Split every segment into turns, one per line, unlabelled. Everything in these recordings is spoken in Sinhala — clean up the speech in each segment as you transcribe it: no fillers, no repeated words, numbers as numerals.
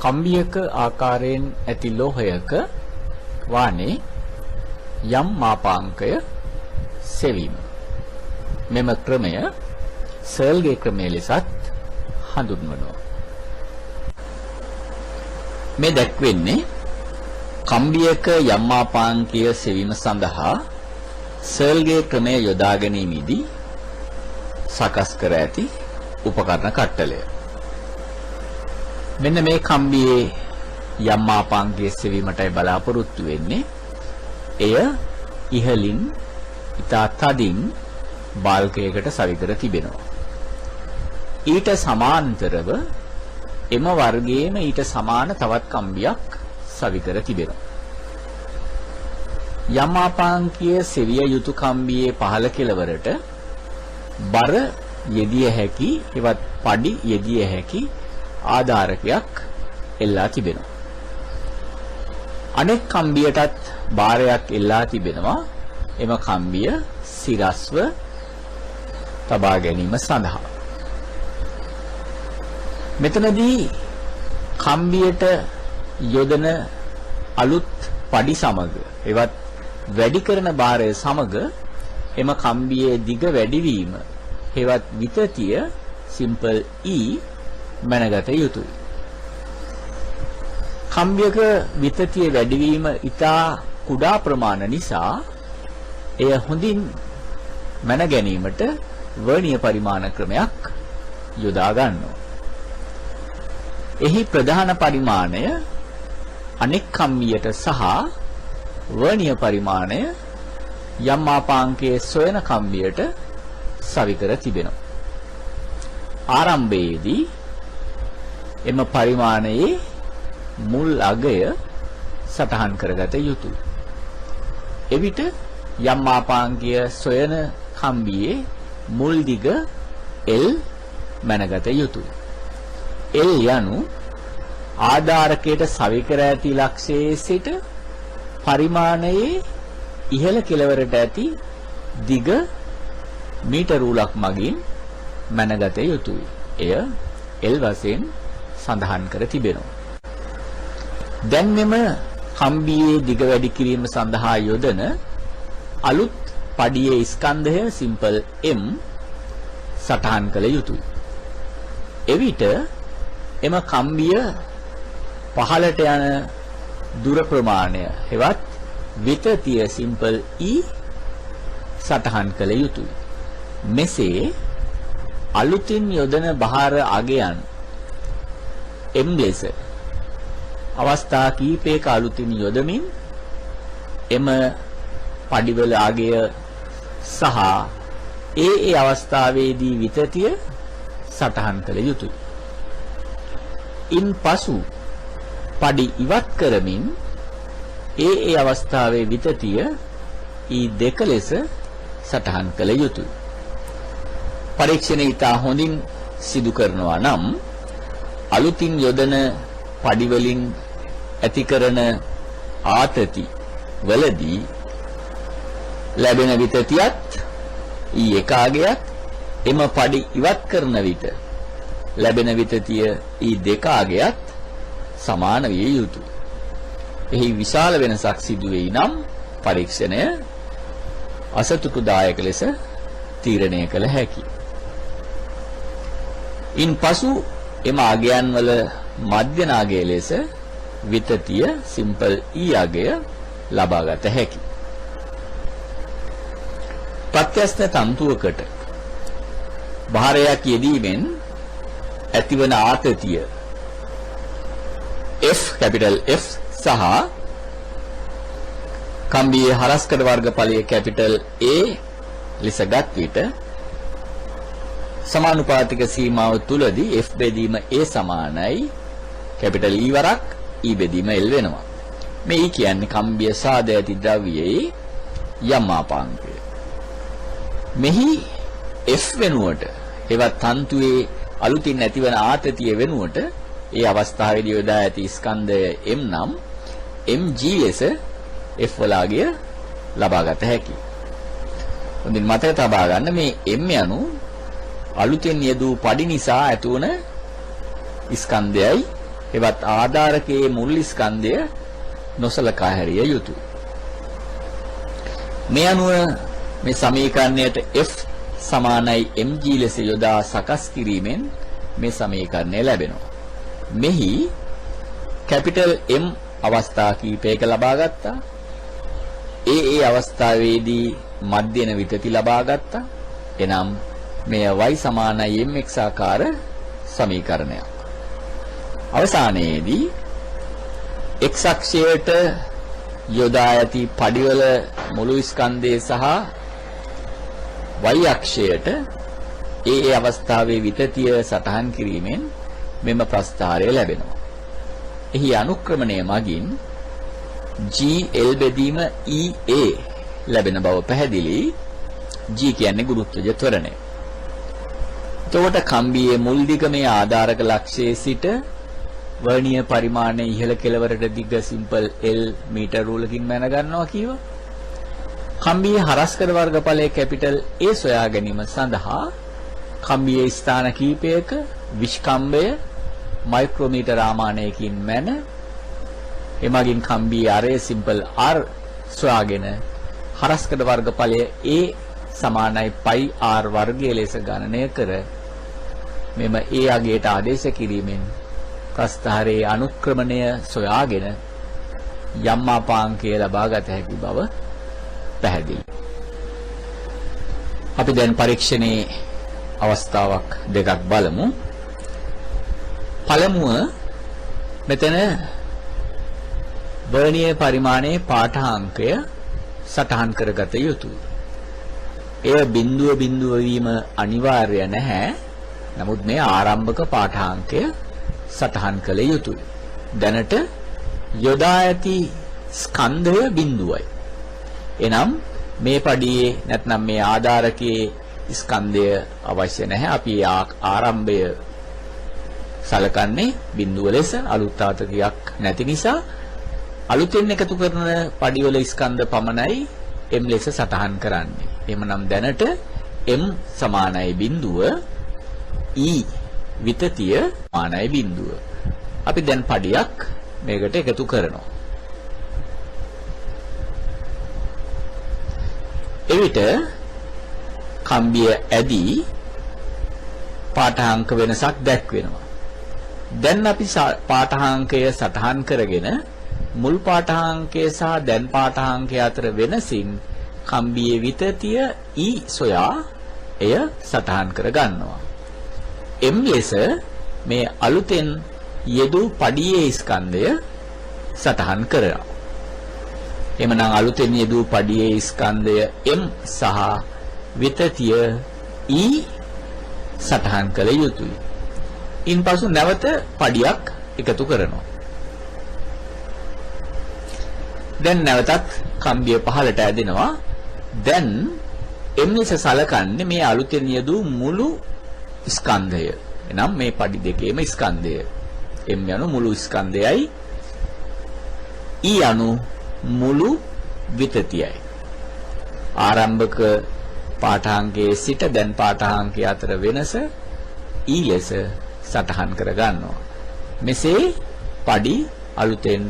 කම්බියක ආකාරයෙන් ඇති ලෝහයක වානේ යම් මාපාංකය සෙවීම. මෙම ක්‍රමය සර්ල්ගේ ක්‍රමය ලෙසත් හඳුන්වනවා. මේ දැක්වෙන්නේ කම්බියක යම් මාපාංකය සෙවීම සඳහා සර්ල්ගේ ක්‍රමය යොදා ගැනීමේදී සකස් කර ඇති උපකරණ කට්ටලය. මෙන්න මේ කම්බියේ යම් මාපාංකය සෙවීමටයි බලාපොරොත්තු වෙන්නේ. එය ඉහළින් ඉතා තදින් බාල්කයකට සවි කර තිබෙනවා. ඊට සමාන්තරව එම වර්ගයේම ඊට සමාන තවත් කම්බියක් සවි කර තිබෙනවා. යම් මාපාංකය සෙවිය යුතු කම්බියේ පහළ කෙළවරට බර යෙදිය හැකි එවත් පඩි යෙදිය හැකි ආධාරකයක් එල්ලා තිබෙනවා. අනෙක් කම්බියටත් බාරයක් එල්ලා තිබෙනවා. එම කම්බිය සිරස්ව තබා ගැනීම සඳහා. මෙතනදී කම්බියට යොදන අලුත් පඩි සමග එවත් වැඩි කරන බාරය සමග එම කම්බියේ දිග වැඩිවීම හෙවත් විතතිය සිම්පල් E මැනගත යුතුයි. කම්බියක විතතිය වැඩිවීම ඉතා කුඩා ප්‍රමාණ නිසා එය හොඳින් මැන ගැනීමට වර්ණීය පරිමාණ ක්‍රමයක් යොදා ගන්නවා. එහි ප්‍රධාන පරිමාණය අනෙක් කම්බියට සහ වර්ණීය පරිමාණය යම් මාපාංකයේ සොයන කම්බියට සවි කර තිබෙනවා. ආරම්භයේදී එම පරිමාණයේ මුල් අගය සටහන් කරගත යුතුයි. එවිට යම් මාපාංකය සොයන කම්බියේ මුල් දිග L මැනගත යුතුයි. L යනු ආධාරකයට සවි කර ඇති ලක්ෂයේ සිට පරිමාණයේ ඉහළ කෙළවරට ඇති දිග මීටර රූලක් මගින් මැනගත යුතුයි. එය L වශයෙන් සඳහන් කර තිබෙනවා. දැන් මෙම කම්බියේ දිග වැඩි කිරීම සඳහා යොදන අලුත් පඩියේ ස්කන්ධය සිම්පල් M සටහන් කළ යුතුයි. එවිට එම කම්බිය පහළට යන දුර ප්‍රමාණය හෙවත් විතතිය සිම්පල් E සටහන් කළ යුතුයි. මෙසේ අලුතින් යොදන බාර අගයන් M ලෙස අවස්ථා කීපයක අලුතින් යොදමින් එම පඩිවල අගය සහ ඒ අවස්ථාවේදී විතතිය සටහන් කළ යුතුයි. ඉන්පසු පඩි ඉවත් කරමින් ඒ අවස්ථාවේ විතතිය E2 ලෙස සටහන් කළ යුතුයි. පරීක්ෂණය ඉතා හොඳින් සිදු කරනවා නම් අලුතින් යොදන පඩි වලින් ඇති කරන ආතති වලදී ලැබෙන විතතියත් E1 අගයත් එම පඩි ඉවත් කරන විට ලැබෙන විතතිය E2 අගයත් සමාන විය යුතුයි. එහි විශාල වෙනසක් සිදු වෙයි නම් පරීක්ෂණය අසතුටුදායක ලෙස තීරණය කළ හැකියි. ඉන්පසු එම අගයන් වල මධ්‍ය නාගය ලෙස විතතිය සිම්පල් E අගය ලබාගත හැකියි. ප්‍රත්‍යස්ත තන්තුවකට භාරයක් යෙදීමෙන් ඇතිවන ආතතිය F capital F සහ කම්බියේ හරස්කඩ වර්ගඵලයේ capital A ලෙසගත් විට සමානුපාතික සීමාව තුලදී F බෙදීම A සමානයි capital E වරක් E බෙදීම L වෙනවා. මේ E කියන්නේ කම්බිය සාද ඇති ද්‍රව්‍යයේ යම් මාපාංකය. මෙහි F වෙනුවට එවත් තන්තුවේ අලුතින් ඇතිවන ආතතිය වෙනුවට ඒ අවස්ථාවේදී යොදා ඇති ස්කන්ධය M නම් mg ලෙස F වලාගය ලබාගත හැකියි. හොඳින් මතක තබා ගන්න මේ M යනු අලුතෙන් යෙදූ පඩි නිසා ඇතිවන ස්කන්ධයයි එවත් ආධාරකයේ මුල් ස්කන්ධය නොසලකා හැරිය යුතුය. මේ අනුව මේ සමීකරණයට F සමානයි mg ලෙස යොදා සකස් කිරීමෙන් මේ සමීකරණය ලැබෙනවා. මෙහි කැපිටල් M අවස්ථා කීපයක ලබා ගත්තා. ඒ අවස්ථාවේදී මධ්‍යන විතති ලබා ගත්තා. එනම් මෙය y සමානයි mx ආකාර සමීකරණයක්. අවසානයේදී x අක්ෂයට යොදා ඇති පඩිවල මුළු ස්කන්ධය සහ y අක්ෂයට ඒ අවස්ථාවේ විතතිය සටහන් කිරීමෙන් මෙම ප්‍රස්ථාරය ලැබෙනවා. එහි අනුක්‍රමණය මගින් GL බෙදීම EA ලැබෙන බව පැහැදිලි. G කියන්නේ ගුරුත්වජ ත්වරණය. එතකොට කම්බියේ මුල් දිග මේ ආධාරක ලක්ෂයේ සිට වර්ණීය පරිමාණය ඉහළ කෙළවරට දිග සිම්පල් L මීටර රූලකින් මැන ගන්නවා කීවා. කම්බියේ හරස්කර වර්ගඵලයේ කැපිටල් A සොයා ගැනීම සඳහා කම්බියේ ස්ථාන කීපයක විස්කම්භය මයික්‍රෝමීටර ආමානයකින් මැන එමගින් කම්බියේ අරය සිම්පල් R සොයාගෙන හරස්කර වර්ගඵලය A සමානයි π R වර්ගය ලෙස ගණනය කර මෙම A අගයට ආදේශ කිරීමෙන් ප්‍රස්ථාරයේ අනුක්‍රමණය සොයාගෙන යම් මාපාංකය ලබා ගත හැකි බව පැහැදිලි. අපි දැන් පරීක්ෂණයේ අවස්ථාවක් දෙකක් බලමු. පළමුව මෙතන වර්ණීය පරිමාණයේ පාඨාංකය සටහන් කරගත යුතුයි. එය බිඳුව වීම අනිවාර්ය නැහැ. නමුත් මේ ආරම්භක පාඨාංකය සටහන් කළ යුතුයි. දැනට යොදා ඇති ස්කන්ධය බිඳුවයි. එනම් මේ පඩියේ නැත්නම් මේ ආධාරකයේ ස්කන්ධය අවශ්‍ය නැහැ. අපි ආරම්භය සලකන්නේ බිඳුව ලෙස. අලුත් ආතතියක් නැති නිසා අලුතෙන් එකතු කරන පඩිවල ස්කන්ධ පමණයි m ලෙස සටහන් කරන්නේ. එhmenan දැනට m සමානයි බිඳුව, e විතතිය සමානයි බිඳුව. අපි දැන් පඩියක් මේකට එකතු කරනවා. එවිට කම්බිය ඇදී පාඨාංක වෙනසක් දැක්වෙනවා. දැන් අපි පාඨාංකය සටහන් කරගෙන මුල් පාඨාංකය සහ දැන් පාඨාංකය අතර වෙනසින් කම්බියේ විතතිය E සොයා එය සටහන් කර ගන්නවා. M ලෙස මේ අලුතෙන් යෙදූ පඩියේ ස්කන්ධය සටහන් කරනවා. එමනම් අලුතෙන් යෙදූ පඩියේ ස්කන්ධය M සහ විතතිය E සටහන් කළ යුතුයි. ඉන්පසු නැවත පඩියක් එකතු කරනවා. දැන් නැවතත් කම්බිය පහළට ඇදෙනවා. දැන් M ලෙස සලකන්නේ මේ අලුතෙන් යෙදූ මුළු ස්කන්ධය. එනම් මේ පඩි දෙකේම ස්කන්ධය. M යනු මුළු ස්කන්ධයයි, E යනු මුළු විතතියයි. ආරම්භක පාඨාංකයේ සිට දැන් පාඨාංකය අතර වෙනස E ලෙස සටහන් කර ගන්නවා. මෙසේ පඩි අලුතෙන්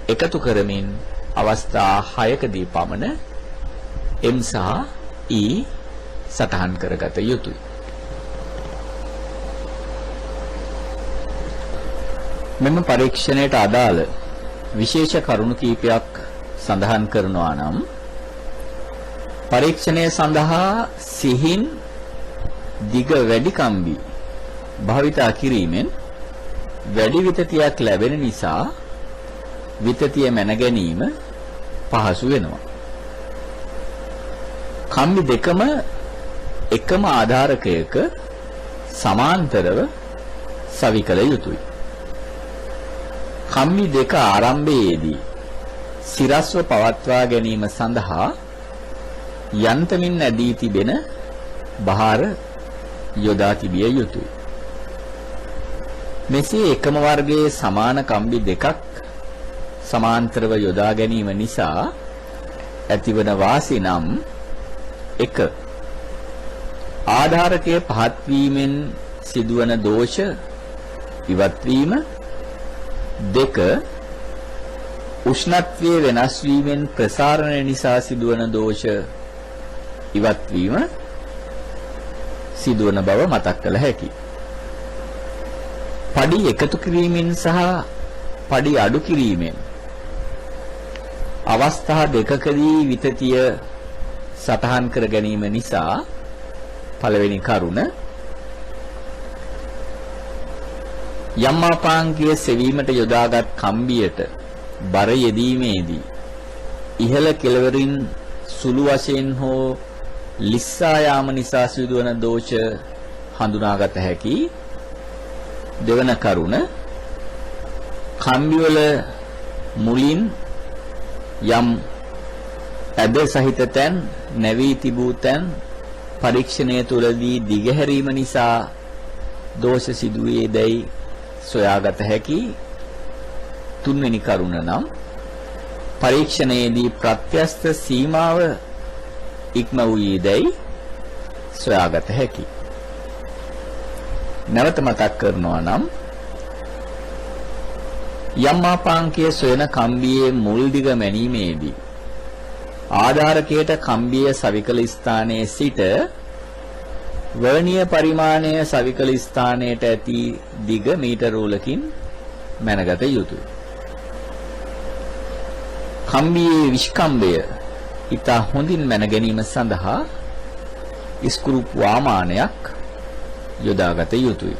එකතු කරමින් අවස්ථා 6කදී පමණ M සහ E සටහන් කරගත යුතුයි. මෙම පරීක්ෂණයට අදාළ විශේෂ කරුණු කීපයක් සඳහන් කරනවා නම් පරීක්ෂණය සඳහා සිහින් දිග වැඩි කම්බි භාවිතා කිරීමෙන් වැඩි විතතියක් ලැබෙන නිසා විතතිය මැන ගැනීම පහසු වෙනවා. කම්බි දෙකම එකම ආධාරකයක සමාන්තරව සවි කළ යුතුයි. කම්බි දෙක ආරම්භයේදී සිරස්ව පවත්වා ගැනීම සඳහා යන්තමින් ඇදී තිබෙන බහාර යොදා තිබිය යුතුයි. මෙසේ එකම වර්ගයේ සමාන කම්බි දෙකක් සමාන්තරව යොදා ගැනීම නිසා ඇතිවන වාසි නම් 1. ආධාරකයේ පහත් වීමෙන් සිදුවන දෝෂ ඉවත් වීම. දෙක උෂ්ණත්වයේ වෙනස් වීමෙන් ප්‍රසාරණය නිසා සිදුවන දෝෂ ඉවත් වීම සිදුවන බව මතක් කළ හැකියි. පඩි එකතු කිරීමෙන් සහ පඩි අඩු කිරීමෙන් අවස්ථා දෙකකදී විතතිය සටහන් කර ගැනීම නිසා පළවෙනි කරුණ යම්මාපාංගය සෙවීමට යොදාගත් කම්බියට බර යෙදීමේදී ඉහළ කෙළවරින් සුළු වශයෙන් හෝ ලිස්සා යාම නිසා සිදුවන දෝෂ හඳුනාගත හැකි. දෙවන කරුණ කම්බිවල මුලින් යම් ඇද සහිත තැන් නැවී තිබූ තැන් පරීක්ෂණය තුළදී දිගහැරීම නිසා දෝෂ සිදුවේ දැයි සොයාගත හැකි. තුන්වෙනි කරුණ නම් පරීක්ෂණයේදී ප්‍රත්‍යස්ත සීමාව ඉක්ම වූයේ දැයි සොයාගත හැකි. නැවත මතක් කරනවා නම් යම්මාපාංකයේ සොයන කම්බියේ මුල් දිග මැනීමේදී ආධාරකයට කම්බිය සවිකල ස්ථානයේ සිට වර්ණීය පරිමාණය සවිකල ස්ථානයට ඇති දිග මීටර රූලකින් මැනගත යුතුය. කම්බියේ විස්කම්භය ඉතා හොඳින් මැන ගැනීම සඳහා ස්ක්‍රූ වාමානයක් යොදාගත යුතුය.